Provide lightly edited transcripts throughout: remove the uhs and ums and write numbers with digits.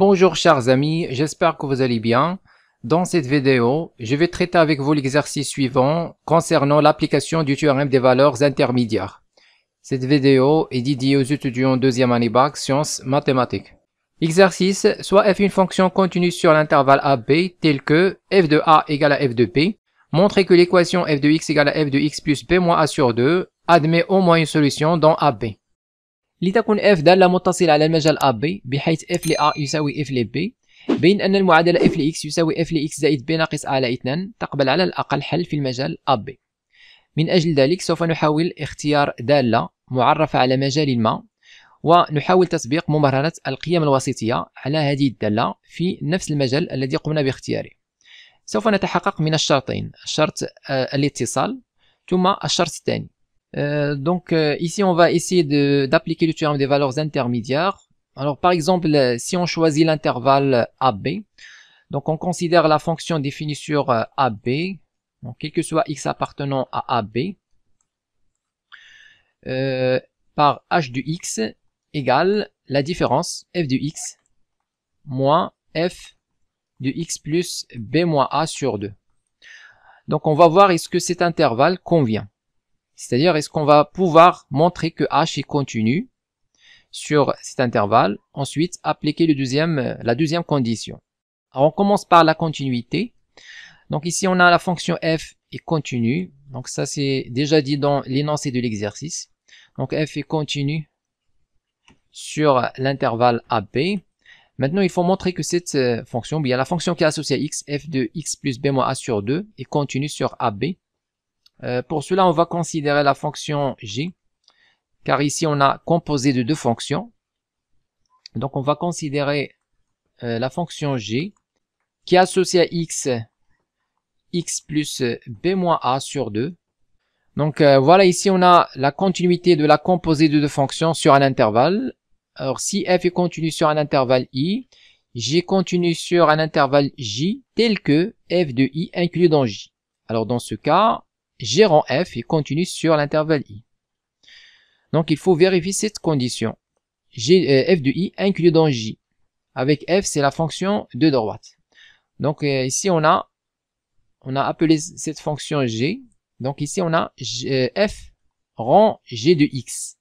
Bonjour chers amis, j'espère que vous allez bien. Dans cette vidéo, je vais traiter avec vous l'exercice suivant concernant l'application du théorème des valeurs intermédiaires. Cette vidéo est dédiée aux étudiants en deuxième année bac sciences mathématiques. Exercice, soit f une fonction continue sur l'intervalle AB tel que f de a égale à f de b. Montrez que l'équation f de x égale à f de x plus b moins a sur 2 admet au moins une solution dans AB. لتكن f دالة متصلة على المجال AB بحيث f ل A يساوي f ل B بين أن المعادلة f ل x يساوي f ل x زائد b ناقص a على 2 تقبل على الأقل حل في المجال AB. من أجل ذلك سوف نحاول اختيار دالة معرفة على مجال ما ونحاول تطبيق ممررة القيم الوسيطية على هذه الدالة في نفس المجال الذي قمنا باختياره. سوف نتحقق من الشرطين، الشرط الاتصال ثم الشرط الثاني. Ici on va essayer d'appliquer le théorème des valeurs intermédiaires. Alors par exemple, si on choisit l'intervalle AB, donc on considère la fonction définie sur AB, donc quel que soit x appartenant à AB, par h de x égale la différence f de x moins f de x plus b moins a sur 2. Donc on va voir est-ce que cet intervalle convient. C'est-à-dire, est-ce qu'on va pouvoir montrer que h est continu sur cet intervalle, ensuite appliquer la deuxième condition. Alors on commence par la continuité. Donc ici on a la fonction f est continue, donc ça c'est déjà dit dans l'énoncé de l'exercice. Donc f est continu sur l'intervalle AB. Maintenant il faut montrer que cette fonction, bien la fonction qui est associée à x, f de x plus b moins a sur 2, est continue sur AB. Pour cela, on va considérer la fonction g, car ici on a composé de deux fonctions. Donc on va considérer la fonction g qui est associée à x, x plus b moins a sur 2. Donc voilà, ici on a la continuité de la composée de deux fonctions sur un intervalle. Alors si f est continu sur un intervalle i, g continue sur un intervalle j tel que f de i inclus dans j. Alors dans ce cas, g rend f est continu sur l'intervalle i. Donc il faut vérifier cette condition. F de i inclus dans j. Avec f, c'est la fonction de droite. Donc ici on a appelé cette fonction g. Donc ici on a f rend g de x.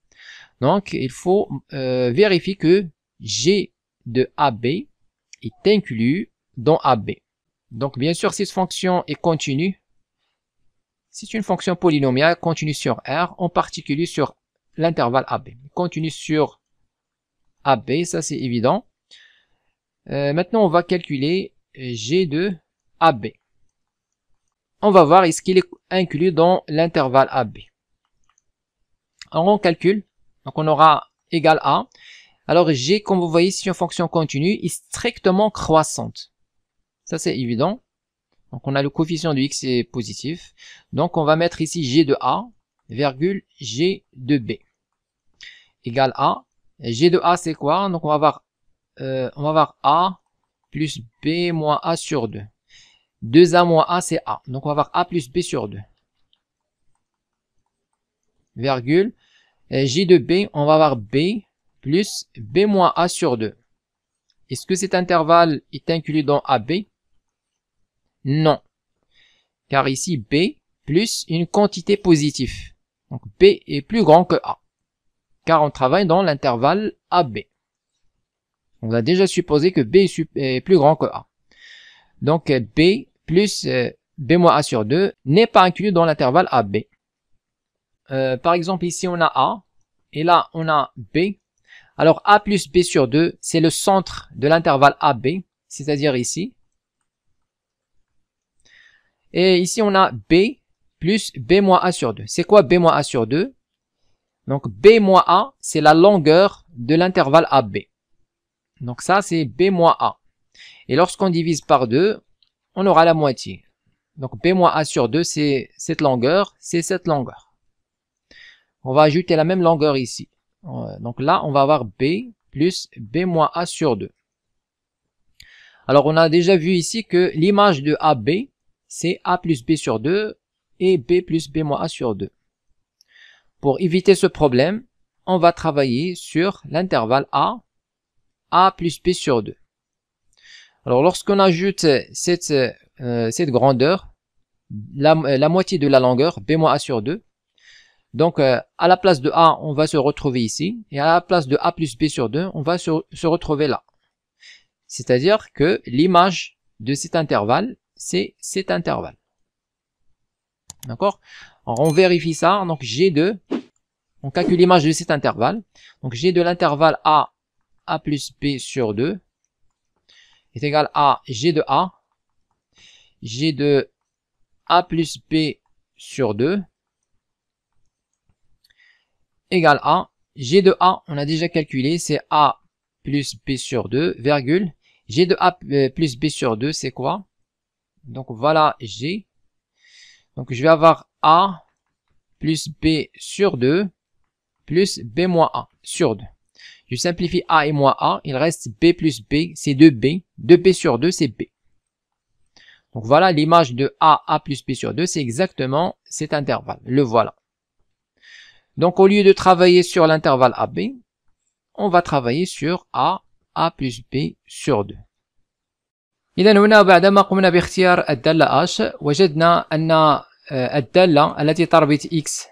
Donc il faut vérifier que g de AB est inclus dans AB. Donc bien sûr cette fonction est continue. C'est une fonction polynomiale continue sur R, en particulier sur l'intervalle AB. Continue sur AB, ça c'est évident. Maintenant, on va calculer G de AB. On va voir est-ce qu'il est inclus dans l'intervalle AB. Alors on calcule, donc on aura égal à. Alors G, comme vous voyez, c'est une fonction continue, est strictement croissante. Ça c'est évident. Donc on a le coefficient de x est positif. Donc on va mettre ici g de a, virgule g de b. Égale a. G de a c'est quoi? Donc on va avoir a plus b moins a sur 2. 2a moins a c'est a. Donc on va avoir a plus b sur 2. Virgule. G de b, on va avoir b plus b moins a sur 2. Est-ce que cet intervalle est inclus dans AB? Non, car ici B plus une quantité positive. Donc B est plus grand que A, car on travaille dans l'intervalle AB. On a déjà supposé que B est plus grand que A. Donc B plus B moins A sur 2 n'est pas inclus dans l'intervalle AB. Par exemple ici on a A, et là on a B. Alors A plus B sur 2, c'est le centre de l'intervalle AB, c'est-à-dire ici. Et ici, on a B plus B moins A sur 2. C'est quoi B moins A sur 2? Donc, B moins A, c'est la longueur de l'intervalle AB. Donc ça, c'est B moins A. Et lorsqu'on divise par 2, on aura la moitié. Donc, B moins A sur 2, c'est cette longueur, c'est cette longueur. On va ajouter la même longueur ici. Donc là, on va avoir B plus B moins A sur 2. Alors, on a déjà vu ici que l'image de AB, c'est a plus b sur 2 et b plus b moins a sur 2. Pour éviter ce problème, on va travailler sur l'intervalle a plus b sur 2. Alors lorsqu'on ajoute cette grandeur, la moitié de la longueur, b moins a sur 2, donc à la place de a, on va se retrouver ici, et à la place de a plus b sur 2, on va se retrouver là. C'est-à-dire que l'image de cet intervalle, c'est cet intervalle. D'accord? Alors on vérifie ça, donc G2, on calcule l'image de cet intervalle. Donc G de l'intervalle A plus B sur 2 est égal à G de A, G de A plus B sur 2 égale à G de A, on a déjà calculé, c'est A plus B sur 2, virgule, G de A plus B sur 2, c'est quoi? Donc voilà G. Donc je vais avoir A plus B sur 2 plus B moins A sur 2. Je simplifie A et moins A, il reste B plus B, c'est 2B. 2B sur 2, c'est B. Donc voilà l'image de A plus B sur 2, c'est exactement cet intervalle. Le voilà. Donc au lieu de travailler sur l'intervalle AB, on va travailler sur A plus B sur 2. إذا هنا بعدما قمنا باختيار الدالة H وجدنا أن الدالة التي تربط X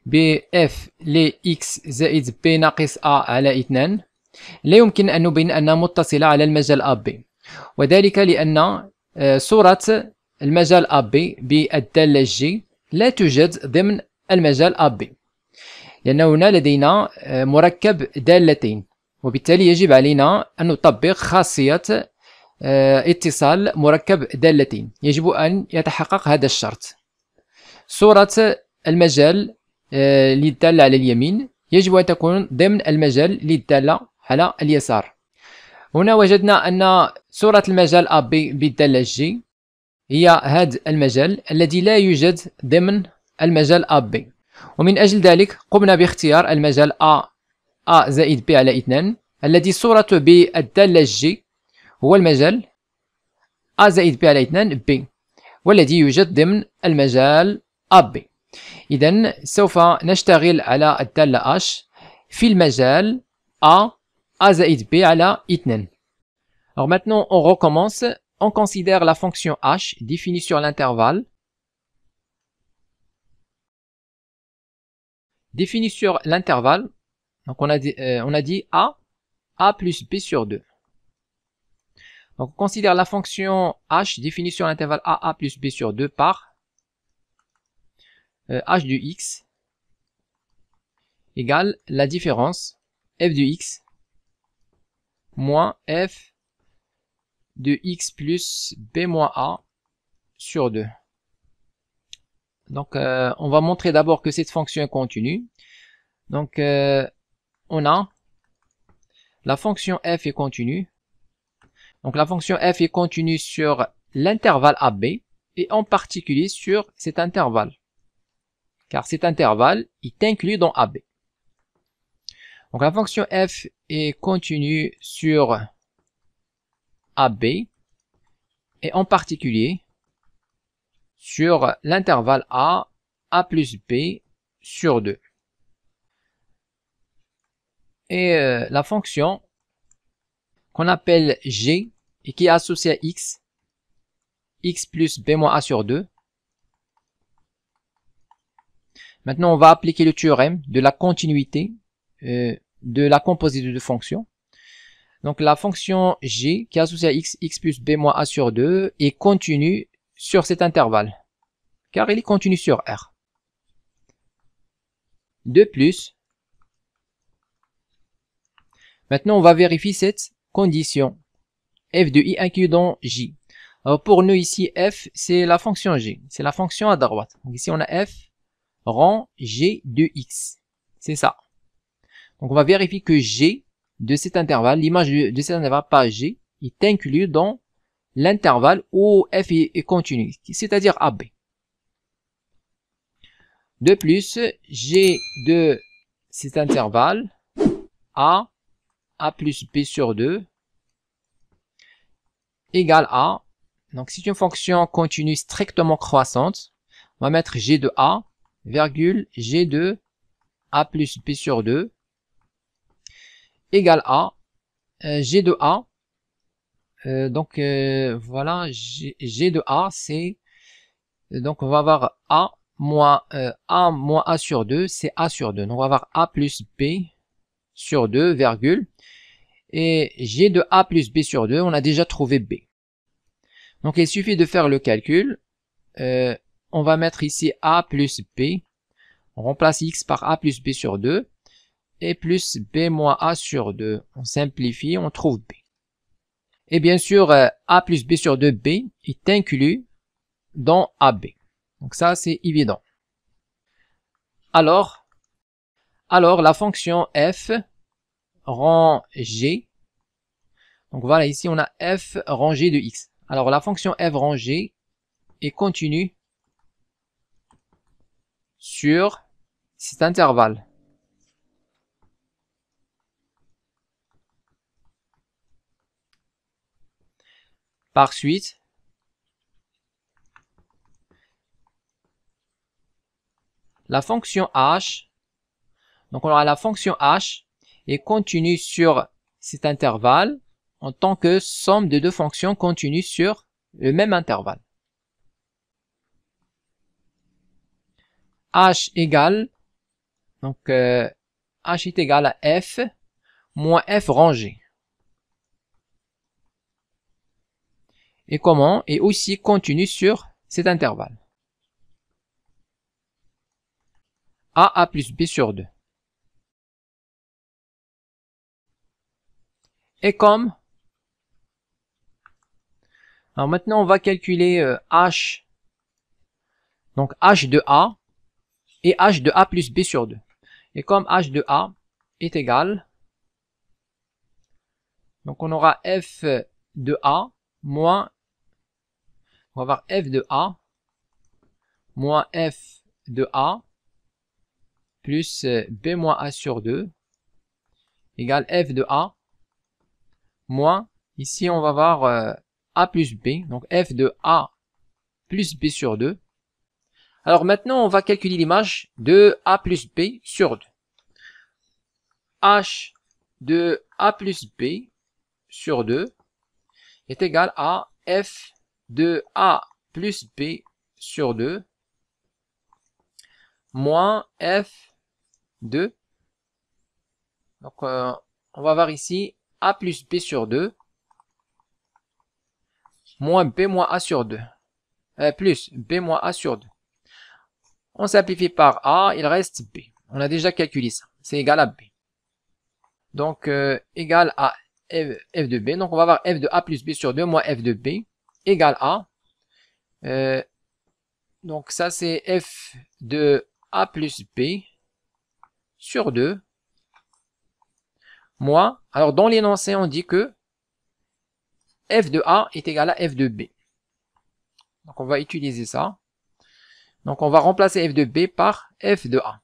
ب F ل X زائد B ناقص A على 2 لا يمكن أن نبين أنها متصلة على المجال AB، وذلك لأن صورة المجال AB بالدالة G لا توجد ضمن المجال AB، لأن هنا لدينا مركب دالتين، وبالتالي يجب علينا أن نطبق خاصية اتصال مركب دالتين. يجب أن يتحقق هذا الشرط. صورة المجال للدالة على اليمين يجب أن تكون ضمن المجال للدالة على اليسار. هنا وجدنا أن صورة المجال AB بالدالة G هي هذا المجال الذي لا يوجد ضمن المجال AB، ومن أجل ذلك قمنا باختيار المجال A زائد B على 2 الذي صورته بالدالة G هو المجال A زائد B على 2 B، والذي يوجد ضمن المجال AB. إذن سوف نشتغل على الدالة H في المجال A زائد B على 2. Alors maintenant on recommence, on considère la fonction H définie sur l'intervalle. Définie sur l'intervalle, donc on a dit A plus B sur 2. Donc on considère la fonction H définie sur l'intervalle A plus B sur 2 par H de X égale la différence F de X moins F de X plus B moins A sur 2. Donc on va montrer d'abord que cette fonction est continue. Donc on a la fonction F est continue. Donc la fonction F est continue sur l'intervalle AB et en particulier sur cet intervalle, car cet intervalle est inclus dans AB. Donc la fonction F est continue sur AB et en particulier sur l'intervalle A plus B sur 2. Et la fonction qu'on appelle G et qui est associée à X plus B moins A sur 2. Maintenant, on va appliquer le théorème de la continuité de la composite de deux fonctions. Donc la fonction G qui est associée à X plus B moins A sur 2 est continue sur cet intervalle, car il est continu sur R. De plus, maintenant on va vérifier cette condition f de i inclus dans j. Alors pour nous ici f c'est la fonction g, c'est la fonction à droite. Donc ici on a f rang g de x, c'est ça. Donc on va vérifier que g de cet intervalle, l'image de cet intervalle par g est inclus dans l'intervalle où f est continu, c'est-à-dire AB. De plus, g de cet intervalle A plus B sur 2 égale A. Donc c'est une fonction continue strictement croissante. On va mettre g de A, virgule, g de A plus B sur 2 égale A. G de A Voilà, G de A, c'est... Donc, on va avoir A moins A sur 2, c'est A sur 2. Donc, on va avoir A plus B sur 2, virgule. Et G de A plus B sur 2, on a déjà trouvé B. Donc, il suffit de faire le calcul. On va mettre ici A plus B. On remplace X par A plus B sur 2. Et plus B moins A sur 2. On simplifie, on trouve B. Et bien sûr, A plus B sur 2B est inclus dans AB. Donc ça, c'est évident. Alors, la fonction f rang g. Donc voilà, ici on a f rang g de x. Alors la fonction f rang g est continue sur cet intervalle. Par suite, la fonction h, donc on aura la fonction h est continue sur cet intervalle en tant que somme de deux fonctions continues sur le même intervalle. H égale, donc h est égal à f moins f rangé. Et comment? Et aussi continue sur cet intervalle. A plus B sur 2. Et comme, alors maintenant on va calculer H, donc H de A et H de A plus B sur 2. Et comme H de A est égal, donc on aura F de A moins, on va avoir F de A moins F de A plus B moins A sur 2 égale F de A moins, ici on va avoir A plus B, donc F de A plus B sur 2. Alors maintenant, on va calculer l'image de A plus B sur 2. H de A plus B sur 2 est égal à F de A plus B sur 2 moins F de, donc on va voir ici A plus B sur 2 moins B moins A sur 2, plus B moins A sur 2. On simplifie par A, il reste B. On a déjà calculé ça, c'est égal à B. Donc, égal à f de B. Donc, on va avoir f de A plus B sur 2 moins f de B égale à. Donc, ça, c'est f de A plus B sur 2 moins. Alors, dans l'énoncé, on dit que f de A est égal à f de B. Donc, on va utiliser ça. Donc, on va remplacer f de B par f de A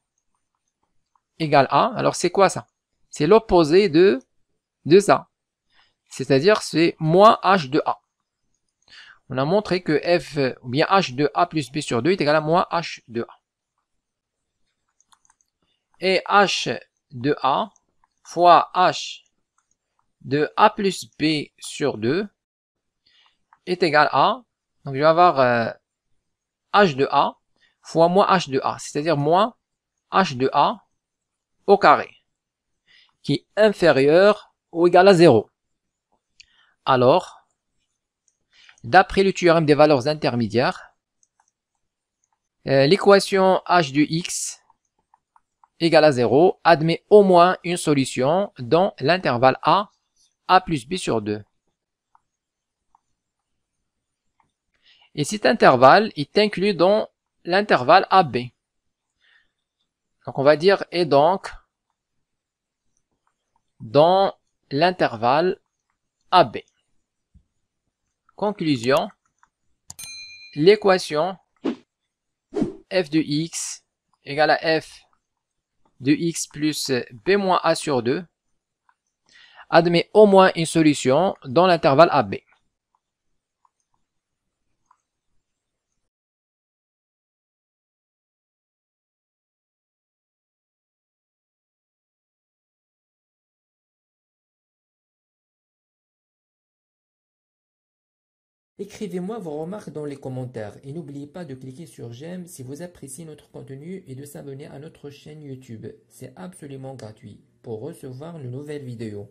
égale à. Alors, c'est quoi ça? C'est l'opposé de ça. C'est-à-dire, c'est moins h de A. On a montré que f, ou bien h de A plus B sur 2 est égal à moins h de A. Et h de A fois h de A plus B sur 2 est égal à, donc je vais avoir h de A fois moins h de A, c'est-à-dire moins h de A au carré, qui est inférieur ou égal à 0. Alors, d'après le théorème des valeurs intermédiaires, l'équation h de x égale à 0 admet au moins une solution dans l'intervalle A plus B sur 2. Et cet intervalle est inclus dans l'intervalle AB. Donc on va dire et donc dans l'intervalle AB. Conclusion, l'équation f de x égale à f de x plus b moins a sur 2 admet au moins une solution dans l'intervalle AB. Écrivez-moi vos remarques dans les commentaires et n'oubliez pas de cliquer sur j'aime si vous appréciez notre contenu et de s'abonner à notre chaîne YouTube. C'est absolument gratuit pour recevoir de nouvelles vidéos.